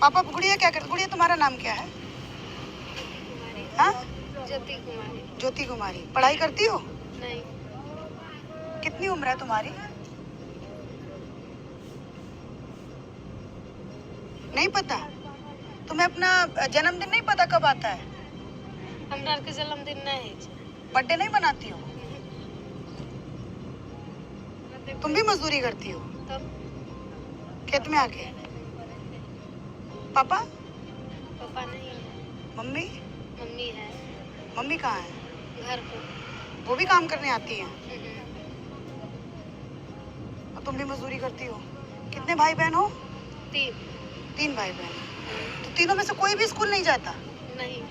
पापा गुड़िया क्या करती? गुड़िया तुम्हारा नाम क्या है? हाँ, ज्योति कुमारी। ज्योति कुमारी। पढ़ाई करती हो? नहीं। कितनी उम्र है तुम्हारी? नहीं पता? तुम्हें अपना जन्मदिन नहीं पता कब आता है? हमरा के जन्मदिन नहीं है। बर्थडे नहीं बनाती हो? तुम भी मजदूरी करती हो? तब खेत में आके? पापा? पापा नहीं है। मम्मी? मम्मी है। मम्मी कहाँ है? घर पे। वो भी काम करने आती हैं? और तुम भी मजदूरी करती हो? कितने भाई बहन हो? 3 भाई बहन। तो तीनों में से कोई भी स्कूल नहीं जाता? नहीं।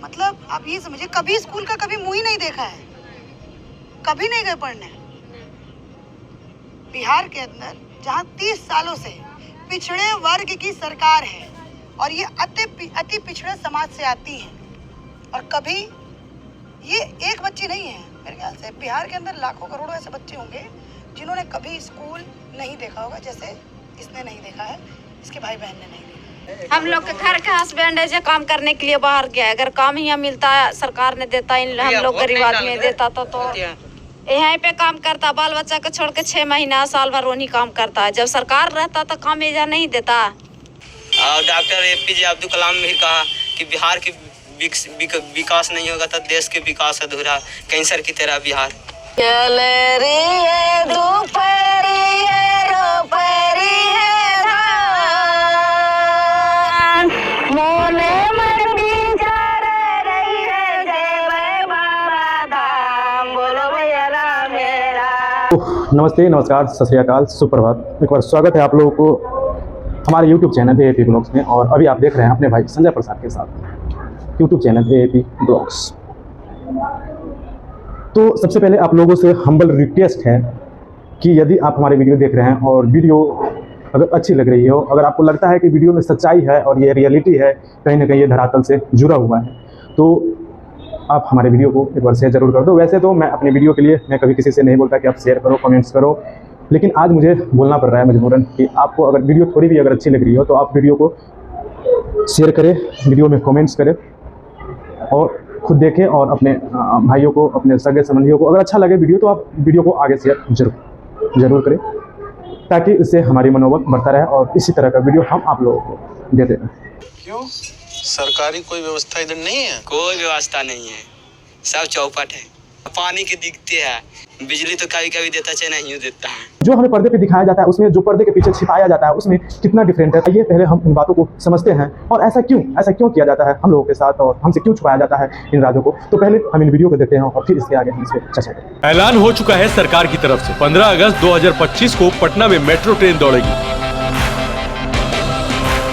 मतलब आप ये समझिए, कभी स्कूल का कभी मुंह ही नहीं देखा है? कभी नहीं गए पढ़ने? बिहार के अंदर जहाँ 30 सालों से पिछड़े वर्ग की सरकार है और ये अति पिछड़े समाज से आती है, और कभी ये एक बच्ची नहीं है, मेरे ख्याल से बिहार के अंदर लाखों करोड़ों ऐसे बच्चे होंगे जिन्होंने कभी स्कूल नहीं देखा होगा, जैसे इसने नहीं देखा है, इसके भाई बहन ने नहीं देखा। हम लोग के घर के हस्बैंड है जो काम करने के लिए बाहर गया, अगर काम यहाँ मिलता है सरकार ने देता, हम लोग गरीब आदमी देता तो यहीं पे काम करता, बाल बच्चा को छोड़ के 6 महीना साल भर वही काम करता है। जब सरकार रहता तो काम यहाँ नहीं देता। डॉक्टर APJ अब्दुल कलाम ने भी कहा कि बिहार की विकास नहीं होगा तो देश के विकास अधूरा, कैंसर की तरह बिहार। नमस्ते, नमस्कार, सत श्री अकाल, सुप्रभात। एक बार स्वागत है आप लोगों को हमारे YouTube चैनल AAP ब्लॉग्स में। और अभी आप देख रहे हैं अपने भाई संजय प्रसाद के साथ YouTube चैनल AAP ब्लॉग्स। तो सबसे पहले आप लोगों से हम्बल रिक्वेस्ट है कि यदि आप हमारे वीडियो देख रहे हैं और वीडियो अगर अच्छी लग रही हो, अगर आपको लगता है कि वीडियो में सच्चाई है और ये रियलिटी है, कहीं ना कहीं ये धरातल से जुड़ा हुआ है, तो आप हमारे वीडियो को एक बार शेयर जरूर कर दो। वैसे तो मैं अपने वीडियो के लिए मैं कभी किसी से नहीं बोलता कि आप शेयर करो, कमेंट्स करो, लेकिन आज मुझे बोलना पड़ रहा है मजबूरन कि आपको अगर वीडियो थोड़ी भी अगर अच्छी लग रही हो तो आप वीडियो को शेयर करें, वीडियो में कमेंट्स करें और खुद देखें, और अपने भाइयों को, अपने सगे संबंधियों को अगर अच्छा लगे वीडियो तो आप वीडियो को आगे शेयर जरूर करें, ताकि इससे हमारी मनोबल बढ़ता रहे और इसी तरह का वीडियो हम आप लोगों को देते रहें। क्यों? सरकारी कोई व्यवस्था इधर नहीं है? कोई व्यवस्था नहीं है, सब चौपट है। पानी की दिखती है, बिजली तो कभी कभी देता चाहे नहीं देता है। जो हमें पर्दे पे दिखाया जाता है उसमें जो पर्दे के पीछे छिपाया जाता है उसमें कितना डिफरेंट है, ये पहले हम इन बातों को समझते हैं। और ऐसा क्यों किया जाता है हम लोगों के साथ, और हमसे क्यों छुपाया जाता है इन राजों को, तो पहले हम इन वीडियो को देखते हैं और फिर इसके आगे हम इस पर चर्चा करें। ऐलान हो चुका है सरकार की तरफ से 15 अगस्त 2025 को पटना में मेट्रो ट्रेन दौड़ेगी।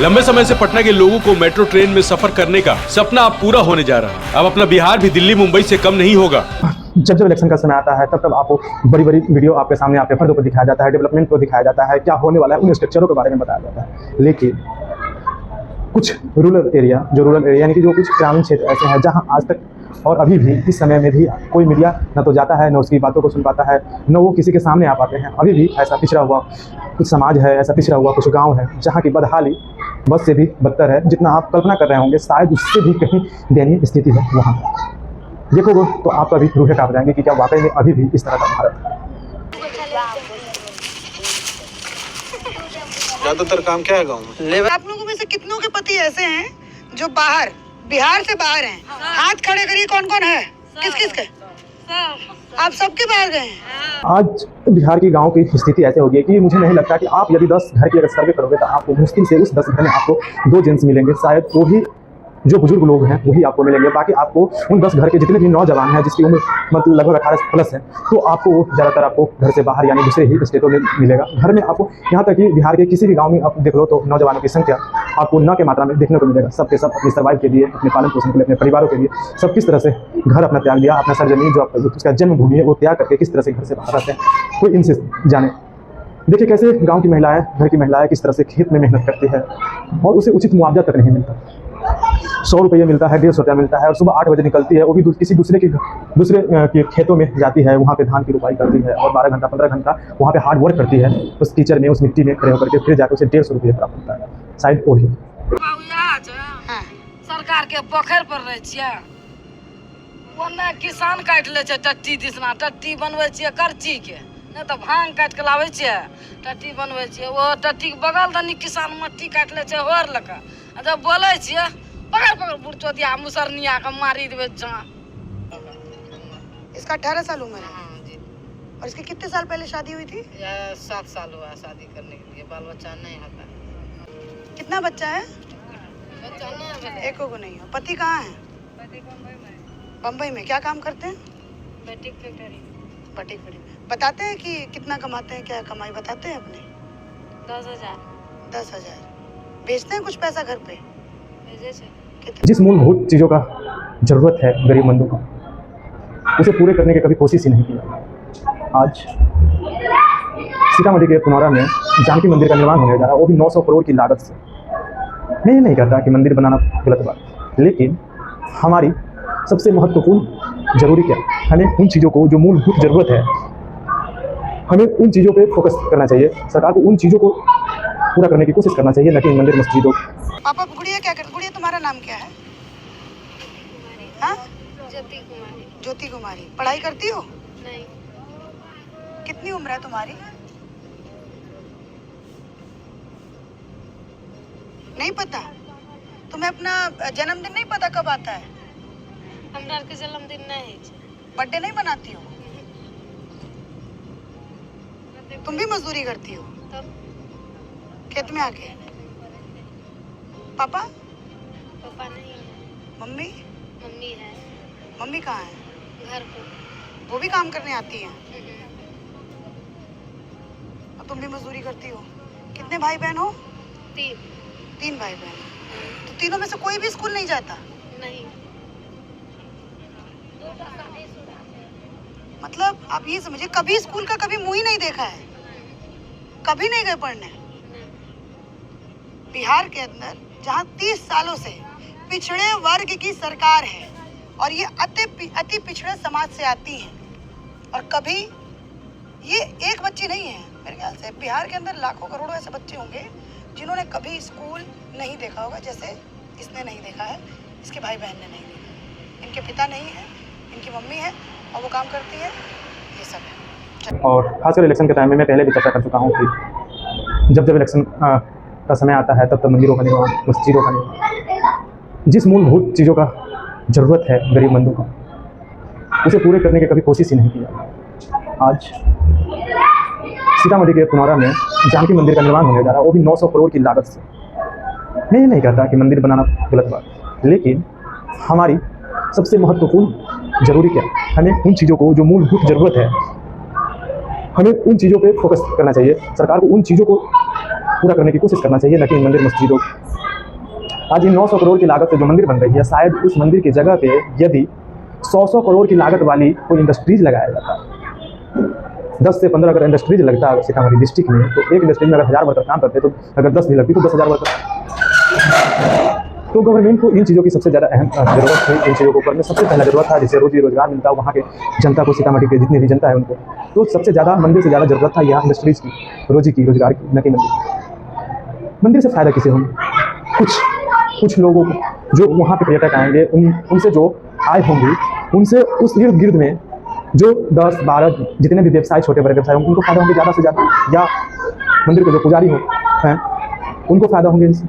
लंबे समय से पटना के लोगों को मेट्रो ट्रेन में सफर करने का सपना अब पूरा होने जा रहा है। अब अपना बिहार भी दिल्ली मुंबई से कम नहीं होगा। जब इलेक्शन का समय आता है तब आपको बड़ी वीडियो आपके सामने आपके पर्दों पर दिखाया जाता है, डेवलपमेंट को दिखाया जाता है, क्या होने वाला है उन स्ट्रक्चरों के बारे में बताया जाता है। लेकिन कुछ रूरल एरिया यानी कि जो कुछ ग्रामीण क्षेत्र ऐसे हैं जहां आज तक और अभी भी इस समय में भी कोई मीडिया न तो जाता है, न उसकी बातों को सुन पाता है, न वो किसी के सामने आ पाते हैं। अभी भी ऐसा पिछड़ा हुआ कुछ समाज है, ऐसा पिछड़ा हुआ कुछ गाँव है जहाँ की बदहाली बस से भी बदतर है। जितना आप कल्पना कर रहे होंगे शायद उससे भी कहीं दयनीय स्थिति है वहाँ। देखोगे तो आप अभी रूहें कांप जाएंगे कि क्या वाकई में अभी भी इस तरह का भारत है। ज्यादातर काम क्या है गाँव में? आप लोगों में से कितनों के पति ऐसे हैं जो बिहार से बाहर हैं? हाथ खड़े करिए, कौन कौन है? किस के? आप सबके बाहर गए हैं? आज बिहार की गांव की स्थिति ऐसे हो गई कि मुझे नहीं लगता कि आप यदि 10 घर की अगर सर्वे करोगे तो आपको मुश्किल से उस 10 घर में आपको 2 जेंट्स मिलेंगे, शायद वो भी जो बुजुर्ग लोग हैं वही आपको मिलेंगे। बाकी आपको उन 10 घर के जितने भी नौजवान हैं जिसकी उम्र मतलब लगभग 18 प्लस है, तो आपको ज़्यादातर आपको घर से बाहर यानी दूसरे ही स्टेटों में मिलेगा। घर में आपको यहाँ तक कि बिहार के किसी भी गांव में आप देख लो तो नौजवानों की संख्या आपको न के मात्रा में देखने को मिलेगा। सब के सब अपने सर्वाइव के लिए, अपने पालन पोषण के लिए, अपने परिवारों के लिए सब किस तरह से घर अपना त्याग दिया, अपना सरजमीन जो उसका जन्मभूमि है वो त्याग करके किस तरह से घर से बाहर रहते हैं, कोई इनसे जाने। देखिए कैसे गाँव की महिलाएँ, घर की महिलाएँ किस तरह से खेत में मेहनत करती है और उसे उचित मुआवजा तक नहीं मिलता। 100 रुपये मिलता है, 150 रुपया मिलता है, और सुबह 8 बजे निकलती है, वो भी किसी दूसरे के खेतों में जाती है, वहाँ पे धान की रुपाई करती है और 12 घंटा 15 घंटा वहाँ पे हार्ड वर्क करती है, उस कीचड़ में, उस मिट्टी में खड़े होकर के, फिर जाकर उसे 150 रुपये प्राप्त होता है, शायद वही। हाँ। सरकार के पोखर पर रहे छियै, ओने किसान काट ले छै टट्टी दिसना, टट्टी बनवे छियै करची के, नहीं तो भांग काट के लावे छियै, टट्टी बनवे छियै, वो टट्टी के बगल दनी किसान मट्टी काट ले छै होर लका, जब बोले छियै पकड़ पकड़ बुढ़चो दिया मुसरनिया के मारी देवे जहाँ। इसका 18 साल उम्र है और इसके कितने साल पहले शादी हुई थी? 7 साल हुआ शादी करने के लिए, बाल बच्चा नहीं होता। कितना बच्चा है? बच्चा नहीं एक को नहीं हो। पति कहाँ है? बम्बई में। क्या काम करते हैं? बैटिक फैक्ट्री। Batik factory. बताते हैं कि कितना कमाते हैं, क्या कमाई बताते हैं अपने? 10,000 10,000। बेचते हैं कुछ पैसा घर पे? भेजे छे। कितना? जिस मूलभूत चीज़ों का ज़रूरत है गरीबमंदों को, उसे पूरे करने की कभी कोशिश ही नहीं की। आज सीतामढ़ी के पुनौरा में जानकी मंदिर का निर्माण होने जा रहा है, वो भी 900 करोड़ की लागत से। मैं ये नहीं कहता कि मंदिर बनाना गलत बात, लेकिन हमारी सबसे महत्वपूर्ण जरूरी क्या, हमें उन चीज़ों को जो मूलभूत ज़रूरत है, हमें उन चीज़ों पे फोकस करना चाहिए। सरकार को उन चीज़ों को पूरा करने की कोशिश करना चाहिए, न कि मंदिर मस्जिदों। पापा गुड़िया क्या करती? गुड़िया तुम्हारा नाम क्या है? हाँ? ज्योति कुमारी। ज्योति कुमारी। पढ़ाई करती हो? नहीं। कितनी उम्र है तुम्हारी? नहीं पता? तुम्हें अपना जन्मदिन नहीं पता कब आता है? हमरा के जन्मदिन नहीं है। बर्थडे नहीं बनाती हो? तुम भी मजदूरी करती हो तब खेत में आके? पापा? पापा नहीं है। मम्मी? मम्मी है मम्मी कहाँ है? घर पे। वो भी काम करने आती है और तुम भी मजदूरी करती हो? कितने भाई बहन हो? 3 भाई बहन। तो तीनों में से कोई भी स्कूल नहीं जाता? नहीं। मतलब आप ये समझिए, कभी स्कूल का कभी मुंह ही नहीं देखा है, कभी नहीं गए पढ़ने। बिहार के अंदर जहाँ 30 सालों से पिछड़े वर्ग की सरकार है और ये अति पिछड़े समाज से आती है, और कभी ये एक बच्ची नहीं है, मेरे ख्याल से बिहार के अंदर लाखों करोड़ों ऐसे बच्चे होंगे जिन्होंने कभी स्कूल नहीं देखा होगा, जैसे इसने नहीं देखा है, इसके भाई बहन ने नहीं देखा, इनके पिता नहीं है, इनकी मम्मी है और वो काम करती है, ये सब है। और खासकर इलेक्शन के टाइम में मैं पहले भी चर्चा कर चुका हूँ कि जब इलेक्शन का समय आता है तब मंदिरों का निर्माण, मस्जिदों का निर्माण, जिस मूलभूत चीज़ों का ज़रूरत है गरीबमंदों को, उसे पूरे करने की कभी कोशिश ही नहीं किया। आज सीतामढ़ी के पुनौरा में जानकी मंदिर का निर्माण होने जा रहा है, वो भी 900 करोड़ की लागत से। मैं ये नहीं कहता कि मंदिर बनाना गलत बात, लेकिन हमारी सबसे महत्वपूर्ण जरूरी क्या, हमें उन चीज़ों को जो मूलभूत ज़रूरत है, हमें उन चीज़ों पे फोकस करना चाहिए। सरकार को उन चीज़ों को पूरा करने की कोशिश करना चाहिए, न कि मंदिर मस्जिदों। आज ये 900 करोड़ की लागत से जो मंदिर बन रही है, शायद उस मंदिर की जगह पे यदि 100 करोड़ की लागत वाली कोई इंडस्ट्रीज लगाया जाता, 10 से 15 अगर इंडस्ट्रीज लगता है सीतामढ़ी डिस्ट्रिक्ट में, तो एक इंडस्ट्री में अगर 1000 वर्कर काम करते, तो अगर 10 भी लगती तो 10,000 वर्कर। तो गवर्नमेंट को इन चीज़ों की सबसे ज़्यादा अहम जरूरत है। इन चीज़ों को ऊपर में सबसे पहला जरूरत था, जिससे रोजी रोजगार मिलता है वहाँ के जनता को, सीतामढ़ी के जितनी भी जनता है उनको। तो सबसे ज़्यादा मंदिर से ज़्यादा जरूरत था यहाँ इंडस्ट्रीज़ की, रोजगार की, न कि मंदिर से फ़ायदा किसे होंगे? कुछ लोगों को जो वहाँ पे पर्यटक आएंगे, उनसे जो आय होंगी, उनसे उस इर्द गिर्द में जो 10-12 जितने भी व्यवसाय, छोटे बड़े व्यवसाय होंगे, उनको फ़ायदा होंगे ज़्यादा से ज़्यादा, या मंदिर के जो पुजारी हैं उनको फ़ायदा होंगे इनसे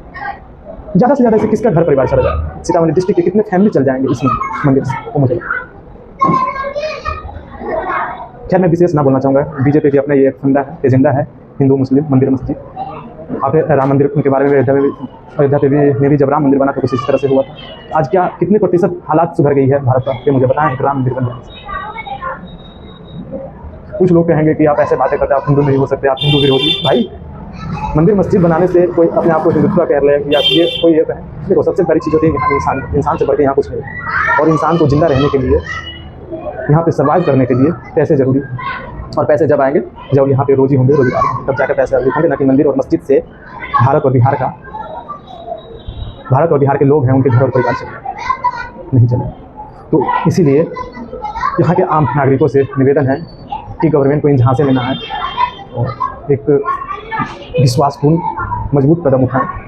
ज़्यादा से ज़्यादा। इससे किसका घर परिवार चला जाए? सीतामढ़ी डिस्ट्रिक्ट के कितने फैमिली चल जाएंगे इस मंदिर से, वो मुझे। खैर मैं विशेष ना बोलना चाहूँगा, बीजेपी के अपना ये एक फंडा है, एजेंडा है, हिंदू मुस्लिम मंदिर मस्जिद। आपने राम मंदिर के बारे में अयोध्या में भी जब राम मंदिर बना तो कुछ इस तरह से हुआ था। आज क्या कितने प्रतिशत हालात सुधर गई है भारत का, ये मुझे बताएं, राम मंदिर बन जाए। कुछ लोग कहेंगे कि आप ऐसे बातें करते हैं, आप हिंदू नहीं हो सकते, आप हिंदू विरोधी। भाई मंदिर मस्जिद बनाने से कोई अपने आप को हिंदुत्व कह ले या ये कोई ये कहे, देखो सबसे बड़ी चीज़ होती है यहाँ इंसान से बढ़ के यहाँ कुछ नहीं, और इंसान को जिंदा रहने के लिए, यहाँ पे सर्वाइव करने के लिए पैसे जरूरी है। और पैसे जब आएंगे, जब यहाँ पे रोजी होंगे, रोजगार, तब जाकर पैसे होंगे, ना कि मंदिर और मस्जिद से भारत और बिहार का भारत और बिहार के लोग हैं उनके घर और परिवार चले, नहीं चले। तो इसीलिए यहाँ के आम नागरिकों से निवेदन है कि गवर्नमेंट को इन झांसे लेना है और एक विश्वासपूर्ण मजबूत कदम उठाएं